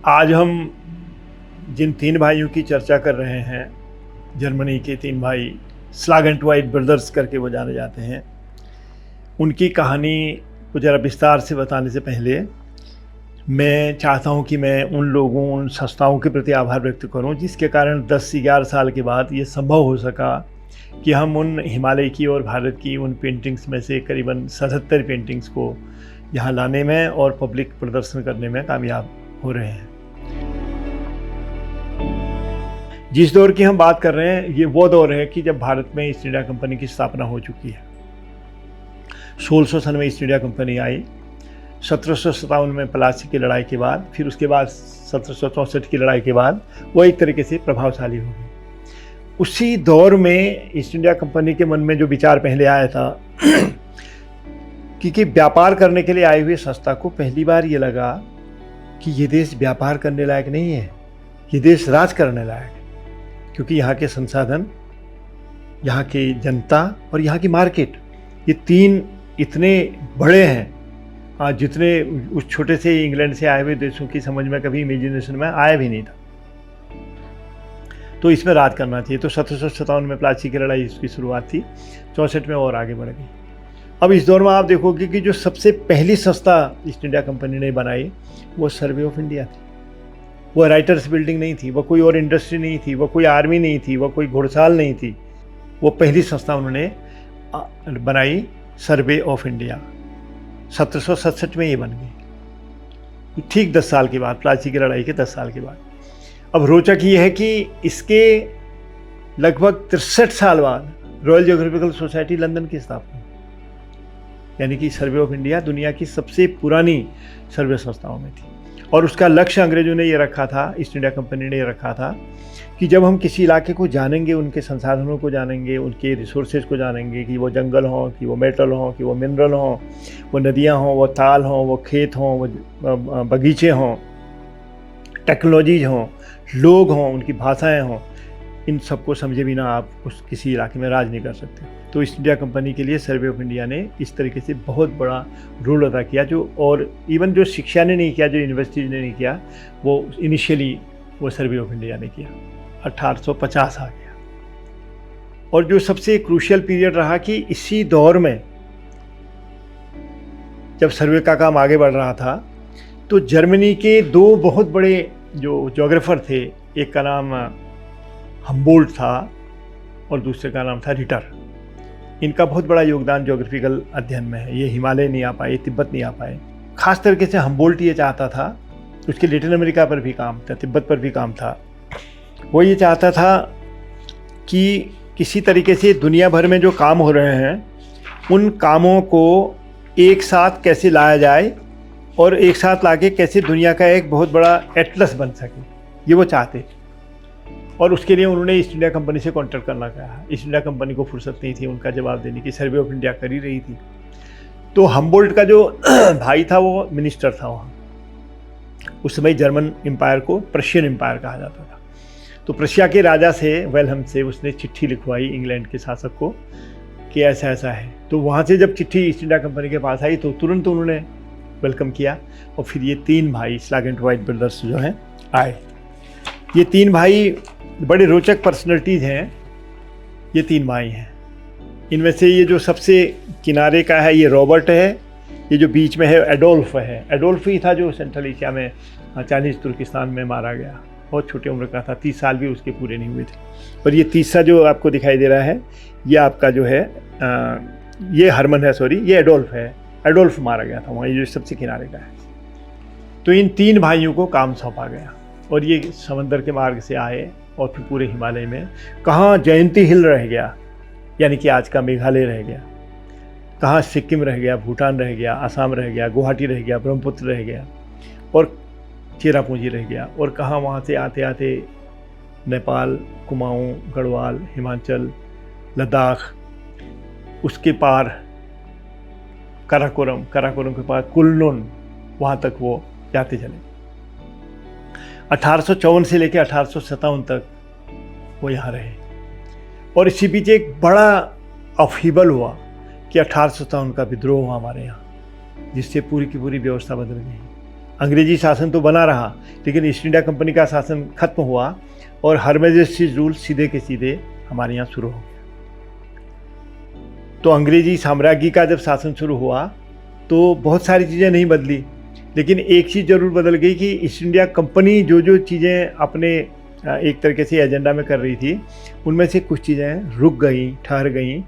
आज हम जिन तीन भाइयों की चर्चा कर रहे हैं, जर्मनी के तीन भाई स्लागेंटवाइट ब्रदर्स करके वो जाने जाते हैं, उनकी कहानी को ज़रा विस्तार से बताने से पहले मैं चाहता हूं कि मैं उन संस्थाओं के प्रति आभार व्यक्त करूं जिसके कारण 10 से 11 साल के बाद ये संभव हो सका कि हम उन हिमालय की और भारत की उन पेंटिंग्स में से करीबन 77 पेंटिंग्स को यहाँ लाने में और पब्लिक प्रदर्शन करने में कामयाब हो रहे हैं। जिस दौर की हम बात कर रहे हैं ये वो दौर है कि जब भारत में ईस्ट इंडिया कंपनी की स्थापना हो चुकी है। 1600 सन में ईस्ट इंडिया कंपनी आई, 1757 में प्लासी की लड़ाई के बाद, फिर उसके बाद 1764 की लड़ाई के बाद वो एक तरीके से प्रभावशाली हो गई। उसी दौर में ईस्ट इंडिया कंपनी के मन में जो विचार पहले आया था कि व्यापार करने के लिए आई हुई संस्था को पहली बार ये लगा कि ये देश व्यापार करने लायक नहीं है, ये देश राज करने लायक है, क्योंकि यहाँ के संसाधन, यहाँ की जनता और यहाँ की मार्केट, ये तीन इतने बड़े हैं जितने उस छोटे से इंग्लैंड से आए हुए देशों की समझ में कभी इमेजिनेशन में आया भी नहीं था। तो इसमें राज करना चाहिए। तो 1757 में प्लासी की लड़ाई इसकी शुरुआत थी, 64 में और आगे बढ़ गई। अब इस दौर में आप देखोगे कि जो सबसे पहली संस्था ईस्ट इंडिया कंपनी ने बनाई वो सर्वे ऑफ इंडिया थी। वो राइटर्स बिल्डिंग नहीं थी, वो कोई और इंडस्ट्री नहीं थी, वो कोई आर्मी नहीं थी, वो कोई घुड़साल नहीं थी। वो पहली संस्था उन्होंने बनाई, सर्वे ऑफ इंडिया। 1767 में ये बन गई, ठीक 10 साल के बाद, प्लासी की लड़ाई के 10 साल के बाद। अब रोचक ये है कि इसके लगभग 63 साल बाद रॉयल जियोग्राफिकल सोसाइटी लंदन की स्थापना, यानी कि सर्वे ऑफ इंडिया दुनिया की सबसे पुरानी सर्वे संस्थाओं में थी। और उसका लक्ष्य अंग्रेजों ने ये रखा था, ईस्ट इंडिया कंपनी ने ये रखा था कि जब हम किसी इलाके को जानेंगे, उनके संसाधनों को जानेंगे, उनके रिसोर्सेज को जानेंगे, कि वो जंगल हों, कि वो मेटल हों, कि वो मिनरल हों, वो नदियाँ हों, वो ताल हों, वो खेत हों, वो बगीचे हों, टेक्नोलॉजीज हों, लोग हों, उनकी भाषाएँ हों, इन सबको समझे बिना आप उस किसी इलाके में राज नहीं कर सकते। तो ईस्ट इंडिया कंपनी के लिए सर्वे ऑफ इंडिया ने इस तरीके से बहुत बड़ा रोल अदा किया, जो और इवन जो शिक्षा ने नहीं किया, जो यूनिवर्सिटीज ने नहीं किया, वो इनिशियली वो सर्वे ऑफ इंडिया ने किया। 1850 आ गया। और जो सबसे क्रूशियल पीरियड रहा कि इसी दौर में जब सर्वे का काम आगे बढ़ रहा था तो जर्मनी के दो बहुत बड़े जो ज्योग्राफर थे, एक का नाम हम्बोल्ट था और दूसरे का नाम था रिटर। इनका बहुत बड़ा योगदान ज्योग्राफिकल अध्ययन में है। ये हिमालय नहीं आ पाए, तिब्बत नहीं आ पाए। खास तरीके से हम्बोल्ट ये चाहता था, उसके लेटिन अमेरिका पर भी काम था, तिब्बत पर भी काम था। वो ये चाहता था कि किसी तरीके से दुनिया भर में जो काम हो रहे हैं उन कामों को एक साथ कैसे लाया जाए और एक साथ लाके कैसे दुनिया का एक बहुत बड़ा एटलस बन सके, ये वो चाहते। और उसके लिए उन्होंने ईस्ट इंडिया कंपनी से कॉन्टैक्ट करना कहा। ईस्ट इंडिया कंपनी को फुर्सत नहीं थी उनका जवाब देने की, सर्वे ऑफ इंडिया कर ही रही थी। तो हम्बोल्ट का जो भाई था वो मिनिस्टर था वहाँ। उस समय जर्मन एम्पायर को प्रशियन एम्पायर कहा जाता था। तो प्रशिया के राजा से, वेलहम से, उसने चिट्ठी लिखवाई इंग्लैंड के शासक को कि ऐसा ऐसा है। तो वहाँ से जब चिट्ठी ईस्ट इंडिया कंपनी के पास आई तो तुरंत उन्होंने वेलकम किया। और फिर ये तीन भाई स्लागेंटवाइट ब्रदर्स जो हैं आए। ये तीन भाई बड़े रोचक पर्सनैलिटीज़ हैं। ये तीन भाई हैं। इनमें से ये जो सबसे किनारे का है ये रॉबर्ट है, ये जो बीच में है एडोल्फ है। एडोल्फ ही था जो सेंट्रल एशिया में चाइनीज़ तुर्किस्तान में मारा गया, बहुत छोटे उम्र का था, 30 साल भी उसके पूरे नहीं हुए थे। और ये तीसरा जो आपको दिखाई दे रहा है ये आपका जो है ये हरमन है, सॉरी, ये एडोल्फ है। एडोल्फ मारा गया था वहाँ, ये जो सबसे किनारे का है। तो इन तीन भाइयों को काम सौंपा गया और ये समंदर के मार्ग से आए और फिर पूरे हिमालय में, कहाँ जयंती हिल रह गया, यानी कि आज का मेघालय रह गया, कहाँ सिक्किम रह गया, भूटान रह गया, असम रह गया, गुवाहाटी रह गया, ब्रह्मपुत्र रह गया और चेरापूंजी रह गया, और कहाँ वहाँ से आते आते नेपाल, कुमाऊँ, गढ़वाल, हिमाचल, लद्दाख, उसके पार काराकोरम, काराकोरम के पार कुल्लून, वहाँ तक वो जाते चले। 1854 से लेकर 1857 तक वो यहाँ रहे। और इसी बीच एक बड़ा अपहीबल हुआ कि 1857 का विद्रोह हुआ हमारे यहाँ, जिससे पूरी की पूरी व्यवस्था बदल गई। अंग्रेजी शासन तो बना रहा, लेकिन ईस्ट इंडिया कंपनी का शासन खत्म हुआ और हर मैजेस्टीज रूल सीधे के सीधे हमारे यहाँ शुरू हो गया। तो अंग्रेजी साम्राज्य का जब शासन शुरू हुआ तो बहुत सारी चीज़ें नहीं बदली, लेकिन एक चीज़ ज़रूर बदल गई कि ईस्ट इंडिया कंपनी जो चीज़ें अपने एक तरीके से एजेंडा में कर रही थी, उनमें से कुछ चीज़ें रुक गई, ठहर गई।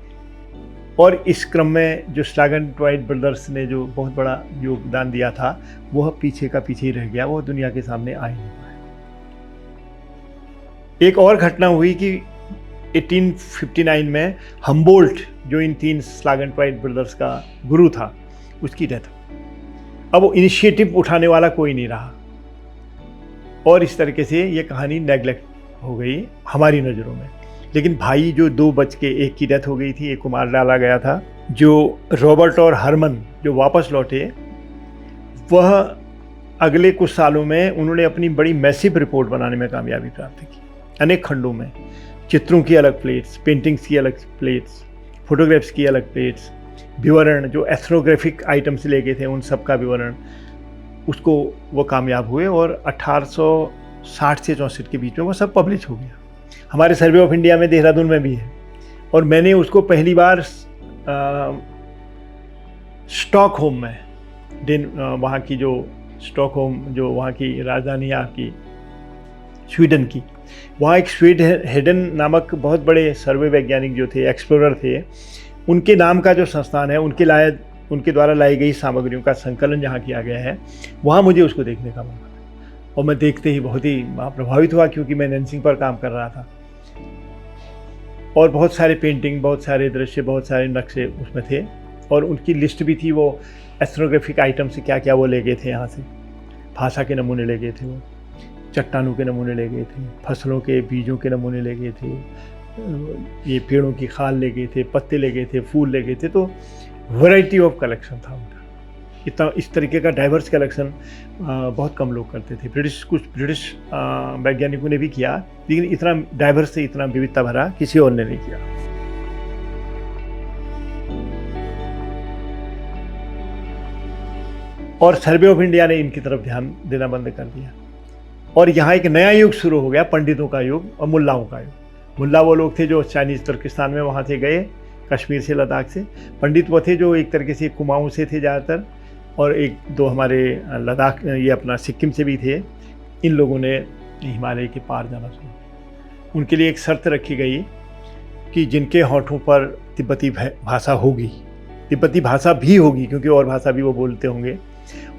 और इस क्रम में जो स्लागन एंड ट्वाइट ब्रदर्स ने जो बहुत बड़ा योगदान दिया था, वह पीछे का पीछे ही रह गया, वो दुनिया के सामने आ ही नहीं पाया। एक और घटना हुई कि 1859 में हम्बोल्ट, जो इन 3 स्लागन एंड ट्वाइट ब्रदर्स का गुरु था, उसकी डेथ हो। अब वो इनिशिएटिव उठाने वाला कोई नहीं रहा और इस तरीके से ये कहानी नेग्लेक्ट हो गई हमारी नज़रों में। लेकिन भाई जो 2 बच के, एक की डेथ हो गई थी, एक को मार डाला गया था। जो रॉबर्ट और हरमन जो वापस लौटे, वह अगले कुछ सालों में उन्होंने अपनी बड़ी मैसिव रिपोर्ट बनाने में कामयाबी प्राप्त की। अनेक खंडों में चित्रों की अलग प्लेट्स, पेंटिंग्स की अलग प्लेट्स, फोटोग्राफ्स की अलग प्लेट्स, विवरण जो एथनोग्राफिक आइटम्स ले गए थे उन सब का विवरण, उसको वो कामयाब हुए और 1860 से 64 के बीच में वो सब पब्लिश हो गया। हमारे सर्वे ऑफ इंडिया में देहरादून में भी है और मैंने उसको पहली बार स्टॉकहोम में, वहाँ की जो स्टॉकहोम जो वहाँ की राजधानी है आपकी स्वीडन की, वहाँ एक स्वीडन नामक बहुत बड़े सर्वे वैज्ञानिक जो थे, एक्सप्लोरर थे, उनके नाम का जो संस्थान है, उनके द्वारा लाई गई सामग्रियों का संकलन जहाँ किया गया है, वहाँ मुझे उसको देखने का मौका मिला और मैं देखते ही बहुत ही प्रभावित हुआ, क्योंकि मैं नैनसिंग पर काम कर रहा था और बहुत सारे पेंटिंग, बहुत सारे दृश्य, बहुत सारे नक्शे उसमें थे और उनकी लिस्ट भी थी। वो एथनोग्राफिक आइटम से क्या क्या वो ले गए थे, यहाँ से भाषा के नमूने ले गए थे, वो चट्टानों के नमूने ले गए थे, फसलों के बीजों के नमूने ले गए थे, ये पेड़ों की खाल ले गए थे, पत्ते ले गए थे, फूल ले गए थे। तो वैरायटी ऑफ कलेक्शन था उनका। इतना इस तरीके का डाइवर्स कलेक्शन बहुत कम लोग करते थे। कुछ ब्रिटिश वैज्ञानिकों ने भी किया, लेकिन इतना डाइवर्स से, इतना विविधता भरा किसी और ने नहीं किया। और सर्वे ऑफ इंडिया ने इनकी तरफ ध्यान देना बंद कर दिया और यहाँ एक नया युग शुरू हो गया, पंडितों का युग और मुल्लाओं का युग। मुल्ला वो लोग थे जो चाइनीज़ तुर्किस्तान में वहाँ से गए, कश्मीर से, लद्दाख से। पंडित वो थे जो एक तरीके से कुमाऊँ से थे ज़्यादातर, और 1-2 हमारे लद्दाख, ये अपना सिक्किम से भी थे। इन लोगों ने हिमालय के पार जाना शुरू किया। उनके लिए एक शर्त रखी गई कि जिनके होठों पर तिब्बती भाषा होगी, तिब्बती भाषा भी होगी क्योंकि और भाषा भी वो बोलते होंगे,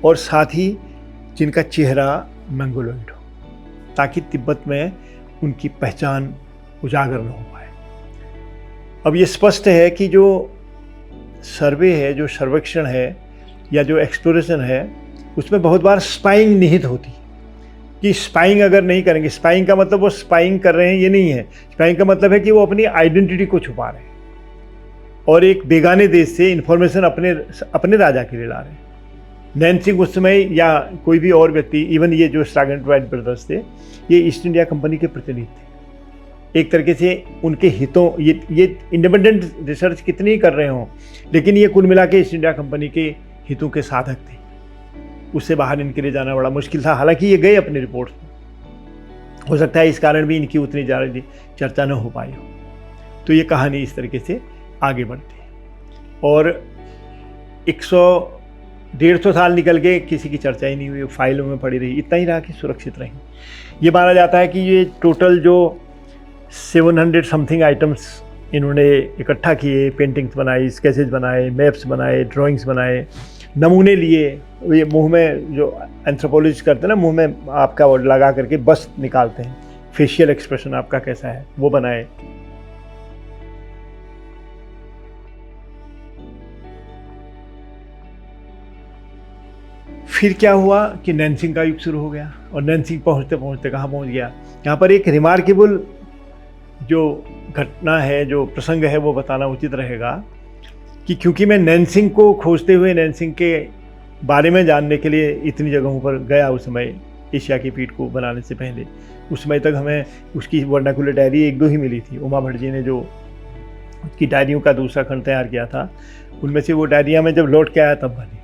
और साथ ही जिनका चेहरा मंगोलॉइड हो, ताकि तिब्बत में उनकी पहचान उजागर न हो पाए। अब ये स्पष्ट है कि जो सर्वे है, जो सर्वेक्षण है या जो एक्सप्लोरेशन है, उसमें बहुत बार स्पाइंग निहित होती है कि स्पाइंग अगर नहीं करेंगे, स्पाइंग का मतलब वो स्पाइंग कर रहे हैं ये नहीं है। स्पाइंग का मतलब है कि वो अपनी आइडेंटिटी को छुपा रहे हैं और एक बेगाने देश से इंफॉर्मेशन अपने राजा के लिए ला रहे हैं। नैनसिंग उस समय या कोई भी और व्यक्ति, इवन ये जो स्लागन एंड ट्वाइट ब्रदर्स थे, ये ईस्ट इंडिया कंपनी के प्रतिनिधि थे। एक तरीके से उनके हितों, ये इंडिपेंडेंट रिसर्च कितनी ही कर रहे हों, लेकिन ये कुल मिला के ईस्ट इंडिया कंपनी के हितों के साधक थे। उससे बाहर इनके लिए जाना बड़ा मुश्किल था। हालांकि ये गए अपने रिपोर्ट में, हो सकता है इस कारण भी इनकी उतनी ज़्यादा चर्चा न हो पाई हो। तो ये कहानी इस तरीके से आगे बढ़ती है और 100-150 साल निकल गए, किसी की चर्चा ही नहीं हुई, फाइलों में पड़ी रही, इतना ही रहा कि सुरक्षित रही। ये माना जाता है कि ये टोटल जो 700 समथिंग आइटम्स इन्होंने इकट्ठा किए, पेंटिंग्स बनाई, स्केचेज बनाए, मैप्स बनाए, ड्राइंग्स बनाए, नमूने लिए। ये मुंह में जो एंथ्रोपोलॉजिस्ट करते हैं ना, मुंह में आपका वो लगा करके बस निकालते हैं, फेशियल एक्सप्रेशन आपका कैसा है, वो बनाए। फिर क्या हुआ कि नैनसिंग का युग शुरू हो गया और नैनसिंग पहुँचते पहुँचते कहाँ पहुँच गया। यहाँ पर एक रिमार्केबल जो घटना है, जो प्रसंग है, वो बताना उचित रहेगा कि क्योंकि मैं नैनसिंग को खोजते हुए, नैनसिंग के बारे में जानने के लिए इतनी जगहों पर गया उस समय, एशिया की पीठ को बनाने से पहले, उस समय तक हमें उसकी वर्नाकुलर डायरी 1-2 ही मिली थी। उमा भट्ट जी ने जो उसकी डायरियों का दूसरा खंड तैयार किया था, उनमें से वो डायरियाँ में जब लौट के आया तब बनी।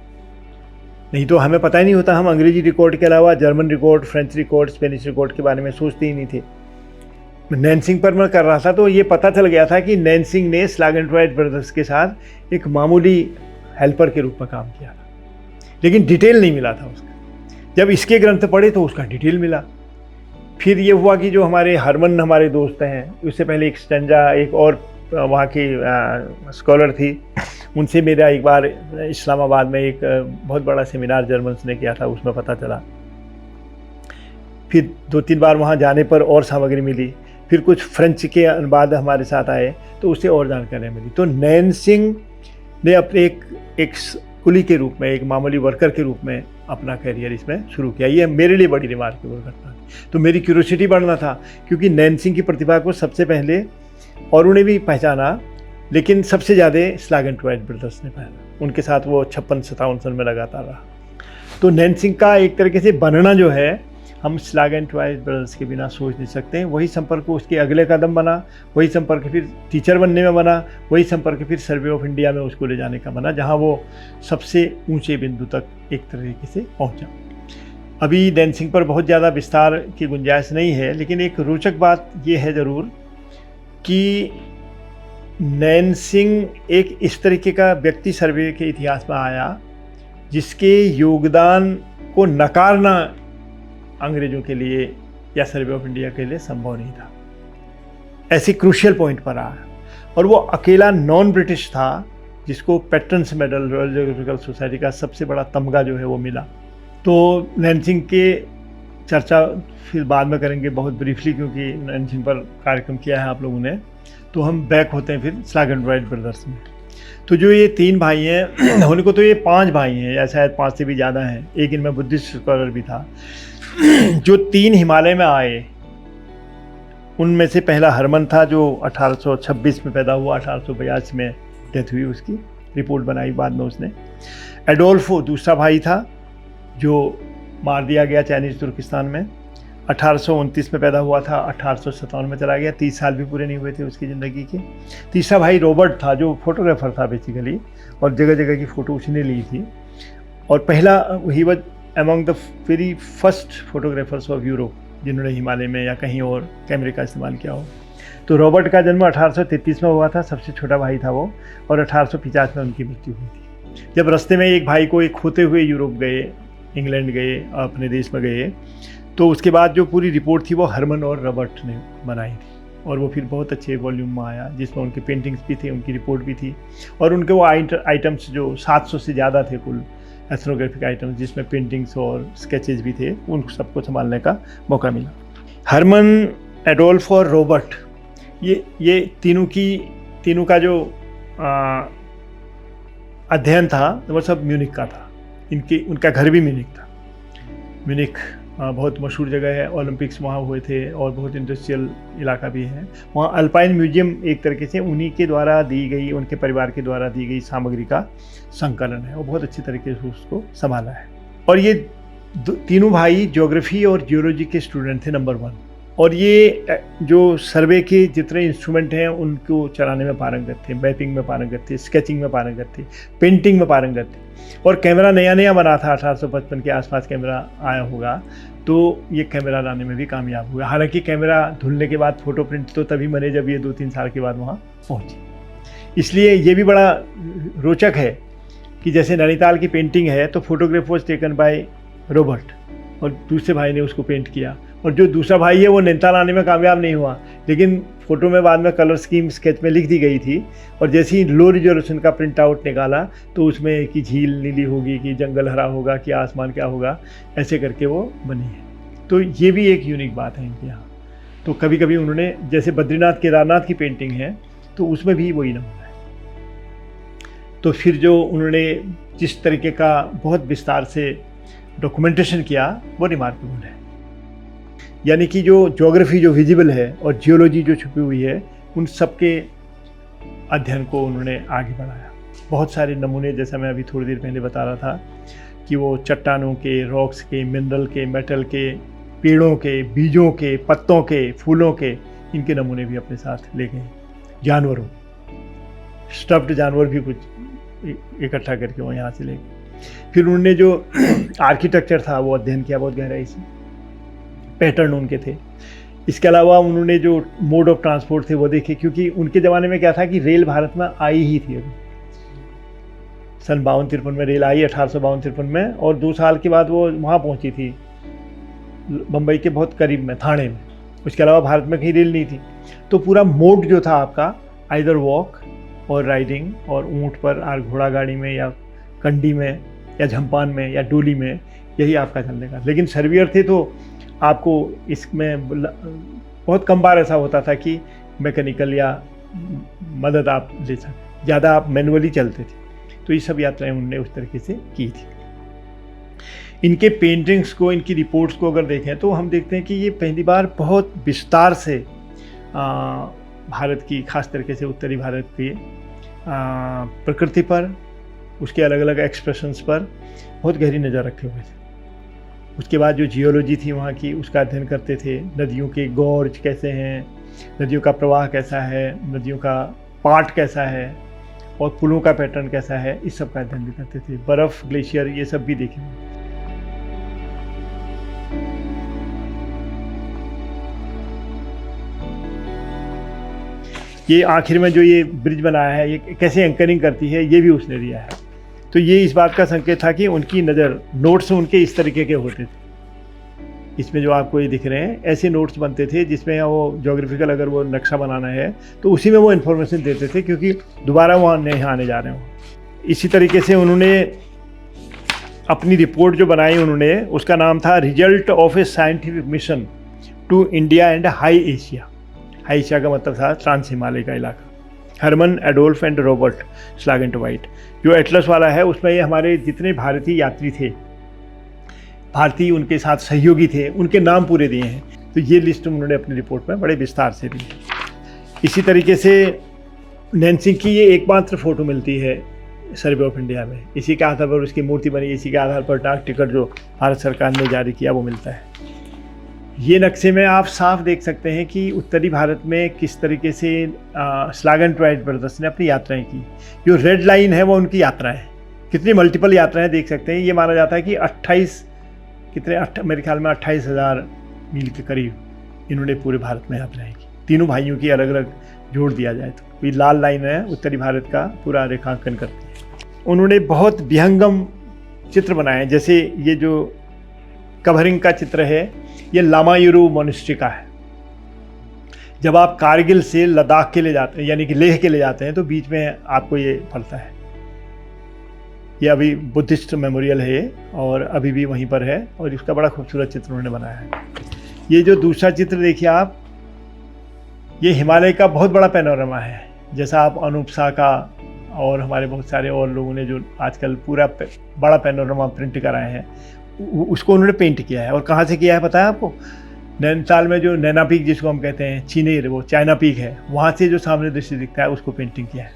नहीं तो हमें पता ही नहीं होता, हम अंग्रेजी रिकॉर्ड के अलावा German record, French record, Spanish record के बारे में सोचते ही नहीं थे। नैनसिंग पर मैं कर रहा था तो ये पता चल गया था कि नैनसिंग ने स्लागेंट्वाइट ब्रदर्स के साथ एक मामूली हेल्पर के रूप में काम किया था, लेकिन डिटेल नहीं मिला था उसका। जब इसके ग्रंथ पढ़े तो उसका डिटेल मिला। फिर ये हुआ कि जो हमारे हरमन हमारे दोस्त हैं, उससे पहले एक स्टेंजा, एक और वहाँ की स्कॉलर थी, उनसे मेरा एक बार इस्लामाबाद में एक बहुत बड़ा सेमिनार जर्मन्स ने किया था, उसमें पता चला। फिर 2-3 बार वहाँ जाने पर और सामग्री मिली। फिर कुछ फ्रेंच के अनुवाद हमारे साथ आए तो उससे और जानकारी मिली। तो नैनसिंग ने अपने एक कुली के रूप में, एक मामूली वर्कर के रूप में अपना करियर इसमें शुरू किया। ये मेरे लिए बड़ी रिमार्केबल घटना थी। तो मेरी क्यूरियोसिटी बढ़ना था, क्योंकि नैनसिंग की प्रतिभा को सबसे पहले औरों ने भी पहचाना, लेकिन सबसे ज़्यादा स्लागेंट्वाइट ब्रदर्स ने पहचाना। उनके साथ वो 56-57 साल में लगातार रहा। तो नैनसिंग का एक तरीके से बनना जो है, हम स्लागेंट्वाइट ब्रदर्स के बिना सोच नहीं सकते। वही संपर्क उसके अगले कदम बना, वही संपर्क फिर टीचर बनने में बना, वही संपर्क फिर सर्वे ऑफ इंडिया में उसको ले जाने का बना, जहाँ वो सबसे ऊंचे बिंदु तक एक तरीके से पहुंचा। अभी नैनसिंग पर बहुत ज़्यादा विस्तार की गुंजाइश नहीं है, लेकिन एक रोचक बात ये है ज़रूर कि नैनसिंग एक इस तरीके का व्यक्ति सर्वे के इतिहास में आया जिसके योगदान को नकारना अंग्रेज़ों के लिए या सर्वे ऑफ इंडिया के लिए संभव नहीं था। ऐसे क्रूशियल पॉइंट पर आया, और वो अकेला नॉन ब्रिटिश था जिसको पैट्रन्स मेडल रॉयल जियोग्राफिकल सोसाइटी का सबसे बड़ा तमगा जो है वो मिला। तो नैनसिंग के चर्चा फिर बाद में करेंगे बहुत ब्रीफली, क्योंकि नैनसिंग पर कार्यक्रम किया है आप लोगों ने। तो हम बैक होते हैं फिर स्लागेंट्वाइट ब्रदर्स में। तो जो ये 3 भाई हैं, होने को तो ये 5 भाई हैं या शायद 5 से भी ज़्यादा हैं, एक इनमें बुद्धिस्ट स्कॉलर भी था। जो 3 हिमालय में आए, उनमें से पहला हरमन था जो 1826 में पैदा हुआ, 1882 में डेथ हुई उसकी, रिपोर्ट बनाई बाद में उसने। एडोल्फो दूसरा भाई था जो मार दिया गया चाइनीज़ तुर्किस्तान में, 1829 में पैदा हुआ था, 1857 में चला गया, 30 साल भी पूरे नहीं हुए थे उसकी ज़िंदगी के। तीसरा भाई रॉबर्ट था जो फोटोग्राफर था बेसिकली, और जगह जगह की फ़ोटो उसने ली थी। और पहला he was among the very first photographers of Europe जिन्होंने हिमालय में या कहीं और कैमरे का इस्तेमाल किया हो। तो रॉबर्ट का जन्म 1833 में हुआ था, सबसे छोटा भाई था वो, और 1850 में उनकी मृत्यु हुई थी। जब रास्ते में एक भाई को एक खोते हुए यूरोप गए, इंग्लैंड गए, अपने देश में गए, तो उसके बाद जो पूरी रिपोर्ट थी वो हरमन और रॉबर्ट ने बनाई थी, और वो फिर बहुत अच्छे वॉल्यूम में आया जिसमें उनकी पेंटिंग्स भी थी, उनकी रिपोर्ट भी थी, और उनके वो आइटम्स जो 700 से ज़्यादा थे कुल एथनोग्राफिक आइटम्स, जिसमें पेंटिंग्स और स्केचेस भी थे, उन सबको संभालने का मौका मिला। हरमन, एडोल्फ और रॉबर्ट, ये तीनों का जो अध्ययन था वो सब म्यूनिख का था। उनका घर भी म्यूनिख था। म्यूनिख बहुत मशहूर जगह है, ओलंपिक्स वहाँ हुए थे, और बहुत इंडस्ट्रियल इलाका भी है वहाँ। अल्पाइन म्यूजियम एक तरीके से उन्हीं के द्वारा दी गई, उनके परिवार के द्वारा दी गई सामग्री का संकलन है, और बहुत अच्छी तरीके से उसको संभाला है। और ये तीनों भाई ज्योग्राफी और जियोलॉजी के स्टूडेंट थे नंबर 1, और ये जो सर्वे के जितने इंस्ट्रूमेंट हैं उनको चलाने में पारंगत थे, मैपिंग में पारंगत थे, स्केचिंग में पारंगत थे, पेंटिंग में पारंगत थे। और कैमरा नया बना था, 1855 के आसपास कैमरा आया होगा, तो ये कैमरा लाने में भी कामयाब हुआ। हालांकि कैमरा धुलने के बाद फ़ोटो प्रिंट तो तभी बने जब ये 2-3 साल के बाद वहाँ पहुँची। इसलिए ये भी बड़ा रोचक है कि जैसे नैनीताल की पेंटिंग है तो photograph was taken by Robert, और दूसरे भाई ने उसको पेंट किया, और जो दूसरा भाई है वो नैनीताल आने में कामयाब नहीं हुआ, लेकिन फ़ोटो में बाद में कलर स्कीम स्केच में लिख दी गई थी, और जैसे ही लो रिजोल्यूशन का प्रिंट आउट निकाला तो उसमें कि झील नीली होगी, कि जंगल हरा होगा, कि आसमान क्या होगा, ऐसे करके वो बनी है। तो ये भी एक यूनिक बात है इनके यहाँ। तो कभी कभी उन्होंने, जैसे बद्रीनाथ केदारनाथ की पेंटिंग है तो उसमें भी वही नमूना है। तो फिर जो उन्होंने जिस तरीके का बहुत विस्तार से डॉक्यूमेंटेशन किया वो रिमार्केबल है। यानी कि जो ज्योग्राफी जो विजिबल है और जियोलॉजी जो छुपी हुई है, उन सब के अध्ययन को उन्होंने आगे बढ़ाया। बहुत सारे नमूने, जैसा मैं अभी थोड़ी देर पहले बता रहा था कि वो चट्टानों के, रॉक्स के, मिनरल के, मेटल के, पेड़ों के, बीजों के, पत्तों के, फूलों के, इनके नमूने भी अपने साथ ले गए। जानवरों, स्टफ्ड जानवर भी कुछ इकट्ठा करके वो यहाँ से ले गए। फिर उन्होंने जो आर्किटेक्चर था वो अध्ययन किया बहुत गहराई से, पैटर्न उनके थे। इसके अलावा उन्होंने जो मोड ऑफ ट्रांसपोर्ट थे वो देखे, क्योंकि उनके ज़माने में क्या था कि रेल भारत में आई ही थी अभी। सन 52-53 में रेल आई, 1852-53 में, और 2 साल के बाद वो वहाँ पहुँची थी, बम्बई के बहुत करीब में, थाने में। उसके अलावा भारत में कहीं रेल नहीं थी। तो पूरा मोड जो था आपका, आइदर वॉक और राइडिंग, और ऊँट पर और घोड़ा गाड़ी में या कंडी में या झंपान में या डोली में, यही आपका चलने का। लेकिन सर्वियर थे तो आपको इसमें बहुत कम बार ऐसा होता था कि मैकेनिकल या मदद आप ले सकें, ज़्यादा आप मैनुअली चलते थे। तो ये सब यात्राएं उन्होंने उस तरीके से की थी। इनके पेंटिंग्स को, इनकी रिपोर्ट्स को अगर देखें तो हम देखते हैं कि ये पहली बार बहुत विस्तार से भारत की, खास तरीके से उत्तरी भारत की प्रकृति पर, उसके अलग अलग एक्सप्रेशंस पर बहुत गहरी नज़र रखे हुए थे। उसके बाद जो जियोलॉजी थी वहाँ की, उसका अध्ययन करते थे। नदियों के गॉर्ज कैसे हैं, नदियों का प्रवाह कैसा है, नदियों का पाट कैसा है, और पुलों का पैटर्न कैसा है, इस सब का अध्ययन भी करते थे। बर्फ़, ग्लेशियर, ये सब भी देखे। ये आखिर में जो ये ब्रिज बनाया है, ये कैसे एंकरिंग करती है, ये भी उसने दिया है। तो ये इस बात का संकेत था कि उनकी नज़र, नोट्स उनके इस तरीके के होते थे। इसमें जो आपको ये दिख रहे हैं, ऐसे नोट्स बनते थे जिसमें वो ज्योग्राफिकल अगर वो नक्शा बनाना है तो उसी में वो इन्फॉर्मेशन देते थे, क्योंकि दोबारा वहाँ नहीं आने जा रहे हो। इसी तरीके से उन्होंने अपनी रिपोर्ट जो बनाई उन्होंने, उसका नाम था result of a scientific mission to India and high Asia. High Asia का मतलब था ट्रांस हिमालय का इलाका। Hermann Adolph and Robert Schlagintweit जो एटलस वाला है, उसमें ये हमारे जितने भारतीय यात्री थे, भारतीय उनके साथ सहयोगी थे, उनके नाम पूरे दिए हैं। तो ये लिस्ट उन्होंने अपनी रिपोर्ट में बड़े विस्तार से दी। इसी तरीके से नैन्सी की ये एकमात्र फ़ोटो मिलती है सर्वे ऑफ इंडिया में। इसी के आधार पर उसकी मूर्ति बनी, इसी के आधार पर डाक टिकट जो भारत सरकार ने जारी किया वो मिलता है। ये नक्शे में आप साफ देख सकते हैं कि उत्तरी भारत में किस तरीके से स्लागेंटवाइट ब्रदर्स ने अपनी यात्राएं की। जो रेड लाइन है वो उनकी यात्रा है। कितनी मल्टीपल यात्राएं देख सकते हैं। ये माना जाता है कि 28 मेरे ख्याल में 28,000 मील के करीब इन्होंने पूरे भारत में यात्राएं की। तीनों भाइयों की अलग अलग जोड़ दिया जाए तो ये लाल लाइन है उत्तरी भारत का पूरा रेखांकन करती है। उन्होंने बहुत विहंगम चित्र बनाए, जैसे ये जो कवरिंग का चित्र है, ये लामायुरू मोनेस्ट्री का है। जब आप कारगिल से लद्दाख के लिए जाते हैं, यानी कि लेह के लिए जाते हैं, तो बीच में आपको ये पड़ता है। ये अभी बुद्धिस्ट मेमोरियल है और अभी भी वहीं पर है, और इसका बड़ा खूबसूरत चित्र उन्होंने बनाया है। ये जो दूसरा चित्र देखिए आप, ये हिमालय का बहुत बड़ा पैनोरामा है। जैसा आप अनूप शाह का और हमारे बहुत सारे और लोगों ने जो आजकल पूरा बड़ा पैनोरामा प्रिंट कराए हैं, उसको उन्होंने पेंट किया है। और कहाँ से किया है पता है आपको? नैनीताल में जो नैना पीक जिसको हम कहते हैं, चीनी वो चाइना पीक है, वहाँ से जो सामने दृश्य दिखता है उसको पेंटिंग किया है।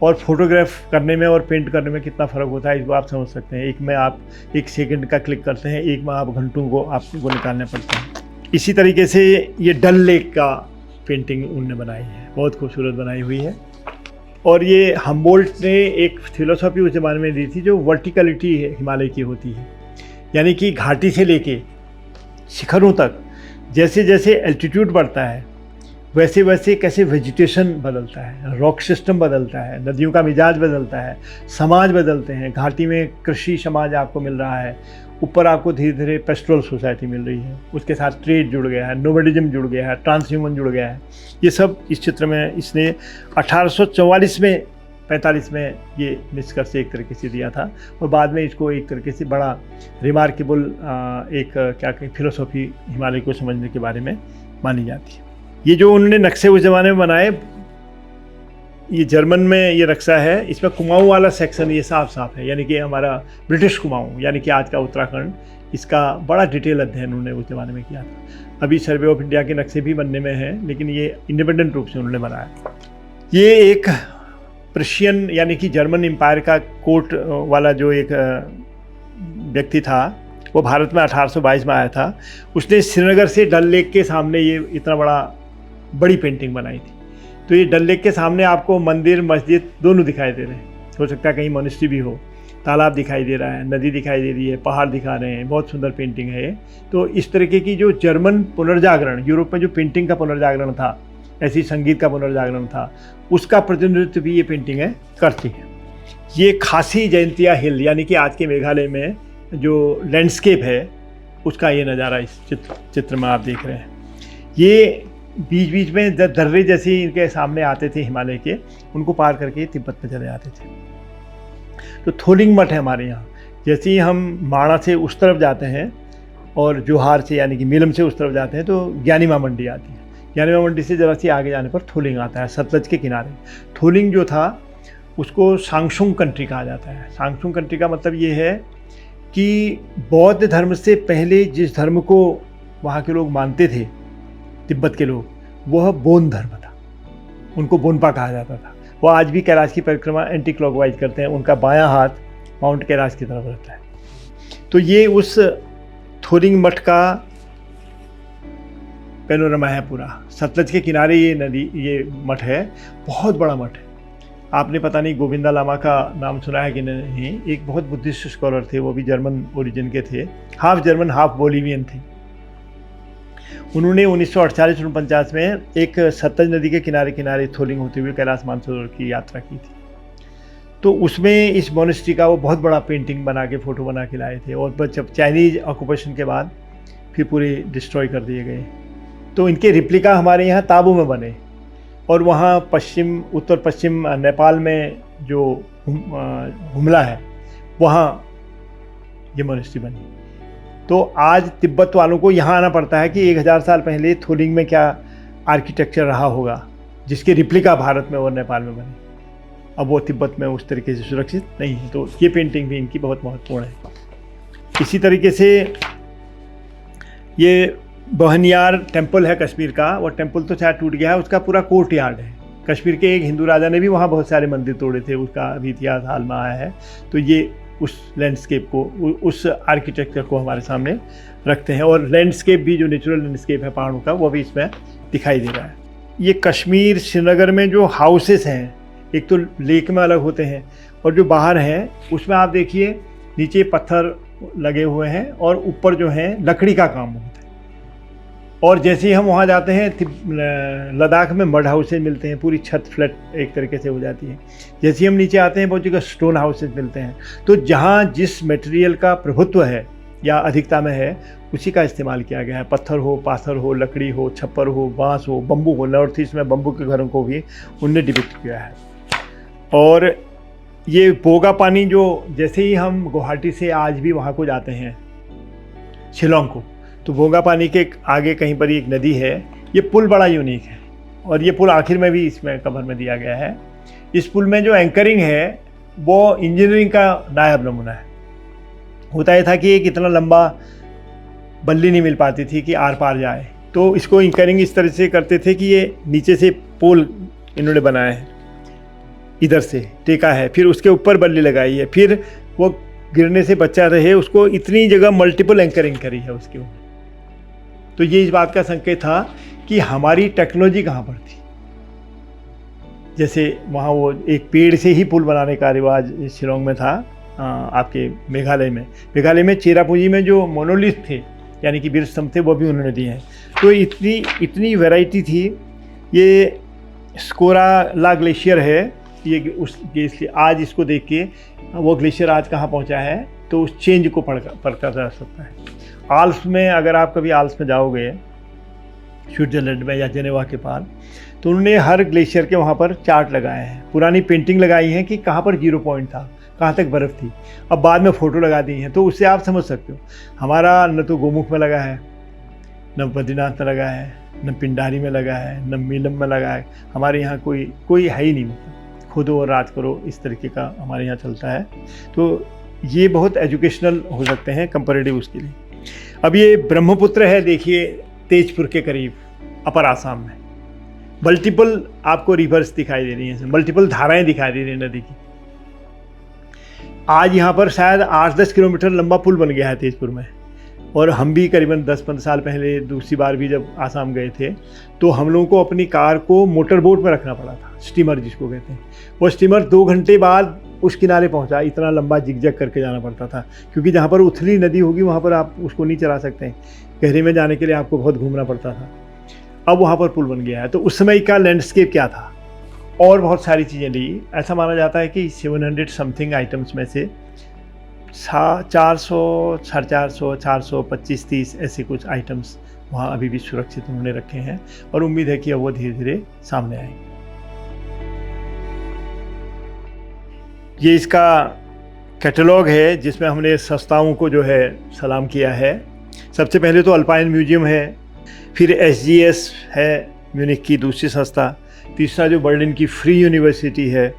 और फोटोग्राफ करने में और पेंट करने में कितना फ़र्क होता है इसको आप समझ सकते हैं। एक में आप 1 सेकंड का क्लिक करते हैं, एक में आप घंटों को आपको निकालने पड़ते हैं। इसी तरीके से ये डल लेक का पेंटिंग उन्होंने बनाई है, बहुत खूबसूरत बनाई हुई है। और ये हम्बोल्ट ने एक फिलोसॉफी उस ज़माने में दी थी जो वर्टिकलिटी हिमालय की होती है, यानी कि घाटी से लेके शिखरों तक जैसे जैसे एल्टीट्यूड बढ़ता है वैसे वैसे कैसे वेजिटेशन बदलता है, रॉक सिस्टम बदलता है, नदियों का मिजाज बदलता है, समाज बदलते हैं। घाटी में कृषि समाज आपको मिल रहा है, ऊपर आपको धीरे धीरे पेस्टोरल सोसाइटी मिल रही है, उसके साथ ट्रेड जुड़ गया है, नोमैडिज्म जुड़ गया है, ट्रांसह्यूमन जुड़ गया है। ये सब इस चित्र में इसने 1844 में 45 में ये निष्कर्ष एक तरीके से दिया था, और बाद में इसको एक तरीके से बड़ा रिमार्केबल एक क्या कहें फिलोसॉफी हिमालय को समझने के बारे में मानी जाती है। ये जो उन्होंने नक्शे उस ज़माने में बनाए, ये जर्मन में ये नक्शा है, इसमें कुमाऊँ वाला सेक्शन ये साफ साफ है, यानी कि हमारा ब्रिटिश कुमाऊँ, यानी कि आज का उत्तराखंड, इसका बड़ा डिटेल अध्ययन उन्होंने उस ज़माने में किया था। अभी सर्वे ऑफ इंडिया के नक्शे भी बनने में हैं, लेकिन ये इंडिपेंडेंट रूप से उन्होंने बनाया। ये एक प्रशियन यानी कि जर्मन एम्पायर का कोर्ट वाला जो एक व्यक्ति था, वो भारत में 1822 में आया था। उसने श्रीनगर से डल लेक के सामने ये इतना बड़ी पेंटिंग बनाई थी। तो ये डल लेक के सामने आपको मंदिर मस्जिद दोनों दिखाई दे रहे हैं, हो सकता है कहीं मोनेस्ट्री भी हो। तालाब दिखाई दे रहा है, नदी दिखाई दे रही है, पहाड़ दिखा रहे हैं, बहुत सुंदर पेंटिंग है ये। तो इस तरीके की जो जर्मन पुनर्जागरण, यूरोप में जो पेंटिंग का पुनर्जागरण था, ऐसी संगीत का पुनर्जागरण था, उसका प्रतिनिधित्व भी ये पेंटिंगें करती हैं। ये खासी जयंतिया हिल यानी कि आज के मेघालय में जो लैंडस्केप है उसका ये नज़ारा इस चित्र में आप देख रहे हैं। ये बीच बीच में दर्रे जैसे इनके सामने आते थे हिमालय के, उनको पार करके तिब्बत में चले जाते थे। तो थोलिंग मठ है हमारे यहाँ। जैसे ही हम माणा से उस तरफ जाते हैं और जोहार से यानी कि मीलम से उस तरफ जाते हैं तो ज्ञानीमा मंडी आती है। ज्ञानीमा मंडी से ज़रा सी आगे जाने पर थोलिंग आता है, सतलज के किनारे। थोलिंग जो था उसको सांगसुंग कंट्री कहा जाता है। सांगसुंग कंट्री का मतलब ये है कि बौद्ध धर्म से पहले जिस धर्म को वहाँ के लोग मानते थे, तिब्बत के लोग, वह बोन धर्म था। उनको बोनपा कहा जाता था। वो आज भी कैलाश की परिक्रमा एंटी क्लॉकवाइज करते हैं। उनका बायां हाथ माउंट कैलाश की तरफ रहता है। तो ये उस थोलिंग मठ का पैनोरमा है पूरा। सतलज के किनारे ये नदी, ये मठ है, बहुत बड़ा मठ है। आपने पता नहीं गोविंदा लामा का नाम सुना है कि नहीं। एक बहुत बुद्धिस्ट स्कॉलर थे, वो भी जर्मन ओरिजिन के थे, हाफ जर्मन हाफ बोलिवियन थे। उन्होंने 1948-49 में एक सतलज नदी के किनारे किनारे थोलिंग होते हुए कैलाश मानसरोवर की यात्रा की थी। तो उसमें इस मोनेस्ट्री का वो बहुत बड़ा पेंटिंग बना के, फ़ोटो बना के लाए थे। और जब चाइनीज़ ऑक्यूपेशन के बाद फिर पूरे डिस्ट्रॉय कर दिए गए। तो इनके रिप्लिका हमारे यहाँ ताबू में बने। और वहाँ उत्तर पश्चिम नेपाल में जो हुमला है, वहाँ ये मोनेस्ट्री बनी। तो आज तिब्बत वालों को यहाँ आना पड़ता है कि 1000 साल पहले थोलिंग में क्या आर्किटेक्चर रहा होगा, जिसके रिप्लिका भारत में और नेपाल में बने। अब वो तिब्बत में उस तरीके से सुरक्षित नहीं है। तो ये पेंटिंग भी इनकी बहुत महत्वपूर्ण है। इसी तरीके से ये बहनियार टेम्पल है कश्मीर का। वो टेम्पल तो शायद टूट गया है, उसका पूरा कोर्ट यार्ड है। कश्मीर के एक हिंदू राजा ने भी वहाँ बहुत सारे मंदिर तोड़े थे, उसका अभी इतिहास हाल में आया है। तो ये उस लैंडस्केप को, उस आर्किटेक्चर को हमारे सामने रखते हैं। और लैंडस्केप भी, जो नेचुरल लैंडस्केप है पहाड़ों का, वो भी इसमें दिखाई दे रहा है। ये कश्मीर श्रीनगर में जो हाउसेस हैं, एक तो लेक में अलग होते हैं और जो बाहर हैं उसमें आप देखिए नीचे पत्थर लगे हुए हैं और ऊपर जो है लकड़ी का काम होता है। और जैसे ही हम वहाँ जाते हैं, लद्दाख में मड हाउसेज मिलते हैं, पूरी छत फ्लैट एक तरीके से हो जाती है। जैसे ही हम नीचे आते हैं बहुत जगह स्टोन हाउसेज मिलते हैं। तो जहाँ जिस मटेरियल का प्रभुत्व है या अधिकता में है, उसी का इस्तेमाल किया गया है। पत्थर हो, पाथर हो, लकड़ी हो, छप्पर हो, बांस हो, बम्बू हो। नॉर्थ ईस्ट में बम्बू के घरों को भी उनने डिपिक्ट किया है। और ये बोगा पानी, जो जैसे ही हम गुवाहाटी से आज भी वहाँ को जाते हैं शिलोंग को, तो बोगा पानी के आगे कहीं पर एक नदी है। ये पुल बड़ा यूनिक है और ये पुल आखिर में भी इसमें कवर में दिया गया है। इस पुल में जो एंकरिंग है वो इंजीनियरिंग का नायाब नमूना है। होता यह था कि एक इतना लंबा बल्ली नहीं मिल पाती थी कि आर पार जाए, तो इसको एंकरिंग इस तरह से करते थे कि ये नीचे से पोल इन्होंने बनाया है, इधर से टेका है, फिर उसके ऊपर बल्ली लगाई है, फिर वो गिरने से बचा रहे, उसको इतनी जगह मल्टीपल एंकरिंग करी है उसके ऊपर। तो ये इस बात का संकेत था कि हमारी टेक्नोलॉजी कहाँ पर थी। जैसे वहाँ वो एक पेड़ से ही पुल बनाने का रिवाज शिलोंग में था। आपके मेघालय में चेरापूंजी में जो मोनोलिथ थे, यानी कि वीर स्तंभ थे, वो भी उन्होंने दिए हैं। तो इतनी वैरायटी थी। ये स्कोराला ग्लेशियर है, ये आज इसको देख के वो ग्लेशियर आज कहाँ पहुँचा है, तो उस चेंज को परखा जा सकता है। आल्प्स में, अगर आप कभी आल्प्स में जाओगे स्विट्जरलैंड में या जेनेवा के पास, तो उन्होंने हर ग्लेशियर के वहाँ पर चार्ट लगाए हैं, पुरानी पेंटिंग लगाई हैं कि कहाँ पर 0 पॉइंट था, कहाँ तक बर्फ़ थी। अब बाद में फ़ोटो लगा दी हैं, तो उससे आप समझ सकते हो। हमारा न तो गोमुख में लगा है, न बद्रीनाथ में लगा है, न पिंडारी में लगा है, न मीलम में लगा है। हमारे यहाँ कोई है ही नहीं, मतलब खुदो और राज करो, इस तरीके का हमारे यहाँ चलता है। तो ये बहुत एजुकेशनल हो सकते हैं कंपैरेटिव उसके लिए। अब ये ब्रह्मपुत्र है, देखिए तेजपुर के करीब अपर आसाम में। मल्टीपल आपको रिवर्स दिखाई दे रही हैं, मल्टीपल धाराएं दिखाई दे रही हैं नदी की। आज यहाँ पर शायद 8-10 किलोमीटर लंबा पुल बन गया है तेजपुर में। और हम भी करीबन 10-15 साल पहले दूसरी बार भी जब आसाम गए थे, तो हम लोगों को अपनी कार को मोटर बोट में रखना पड़ा था, स्टीमर जिसको कहते हैं। वो स्टीमर 2 घंटे बाद उस किनारे पहुंचा, इतना लंबा जिगजैग करके जाना पड़ता था, क्योंकि जहाँ पर उथली नदी होगी वहाँ पर आप उसको नहीं चला सकते हैं, गहरे में जाने के लिए आपको बहुत घूमना पड़ता था। अब वहाँ पर पुल बन गया है। तो उस समय का लैंडस्केप क्या था, और बहुत सारी चीज़ें ली। ऐसा माना जाता है कि 700 समथिंग आइटम्स में से 400, 450, 425, 30 ऐसे कुछ आइटम्स वहाँ अभी भी सुरक्षित उन्होंने रखे हैं, और उम्मीद है कि अब वो धीरे धीरे सामने आएंगे। ये इसका कैटलॉग है जिसमें हमने संस्थाओं को जो है सलाम किया है। सबसे पहले तो अल्पाइन म्यूजियम है, फिर SGS है म्यूनिख की दूसरी संस्था, तीसरा जो बर्लिन की फ्री यूनिवर्सिटी है,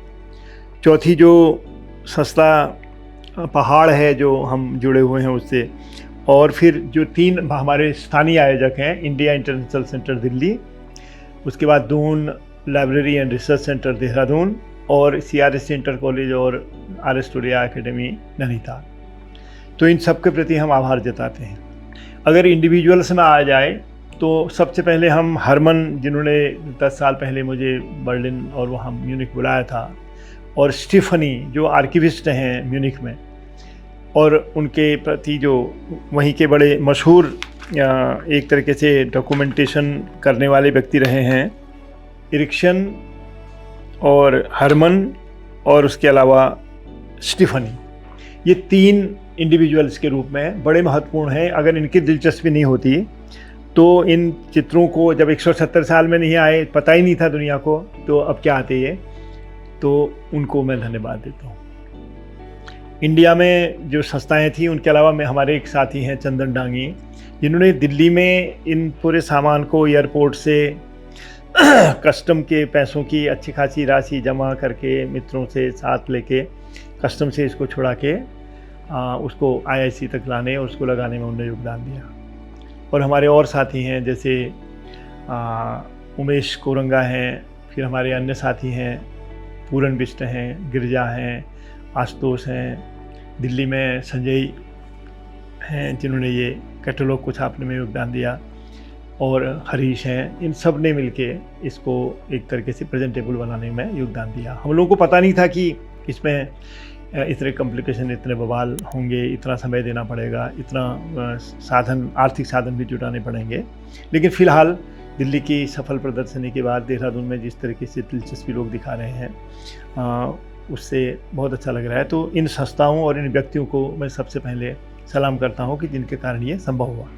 चौथी जो संस्था पहाड़ है जो हम जुड़े हुए हैं उससे, और फिर जो 3 हमारे स्थानीय आयोजक हैं, इंडिया इंटरनेशनल सेंटर दिल्ली, उसके बाद Doon library and research centre Dehradun, और CRSC इंटर कॉलेज और RS स्टूडियो एकेडमी नैनीताल। तो इन सब के प्रति हम आभार जताते हैं। अगर इंडिविजुअल्स में आ जाए तो सबसे पहले हम हरमन, जिन्होंने 10 साल पहले मुझे बर्लिन और वहाँ म्यूनिख बुलाया था, और स्टीफनी जो आर्किविस्ट हैं म्यूनिख में, और उनके प्रति जो वहीं के बड़े मशहूर एक तरीके से डॉक्यूमेंटेशन करने वाले व्यक्ति रहे हैं, इरिक्शन और हरमन, और उसके अलावा स्टीफनी, ये 3 इंडिविजुअल्स के रूप में बड़े महत्वपूर्ण हैं। अगर इनकी दिलचस्पी नहीं होती तो इन चित्रों को जब 170 साल में नहीं आए, पता ही नहीं था दुनिया को, तो अब क्या आते ये, तो उनको मैं धन्यवाद देता हूँ। इंडिया में जो संस्थाएं थी उनके अलावा मैं, हमारे एक साथी हैं चंदन डांगी, जिन्होंने दिल्ली में इन पूरे सामान को एयरपोर्ट से कस्टम के पैसों की अच्छी खासी राशि जमा करके मित्रों से साथ लेके कस्टम से इसको छुड़ा के उसको IIC तक लाने और उसको लगाने में उन्होंने योगदान दिया। और हमारे और साथी हैं, जैसे उमेश कोरंगा हैं, फिर हमारे अन्य साथी हैं, पूरन बिष्ट हैं, गिरिजा हैं, आशुतोष हैं, दिल्ली में संजय हैं जिन्होंने ये कैटलॉग को छापने में योगदान दिया, और हरीश हैं। इन सब ने मिलके इसको एक तरीके से प्रेजेंटेबल बनाने में योगदान दिया। हम लोगों को पता नहीं था कि इसमें इतने कॉम्प्लिकेशन, इतने बवाल होंगे, इतना समय देना पड़ेगा, इतना साधन, आर्थिक साधन भी जुटाने पड़ेंगे। लेकिन फ़िलहाल दिल्ली की सफल प्रदर्शनी के बाद देहरादून में जिस तरीके से दिलचस्पी लोग दिखा रहे हैं, उससे बहुत अच्छा लग रहा है। तो इन संस्थाओं और इन व्यक्तियों को मैं सबसे पहले सलाम करता हूँ कि जिनके कारण ये संभव हुआ।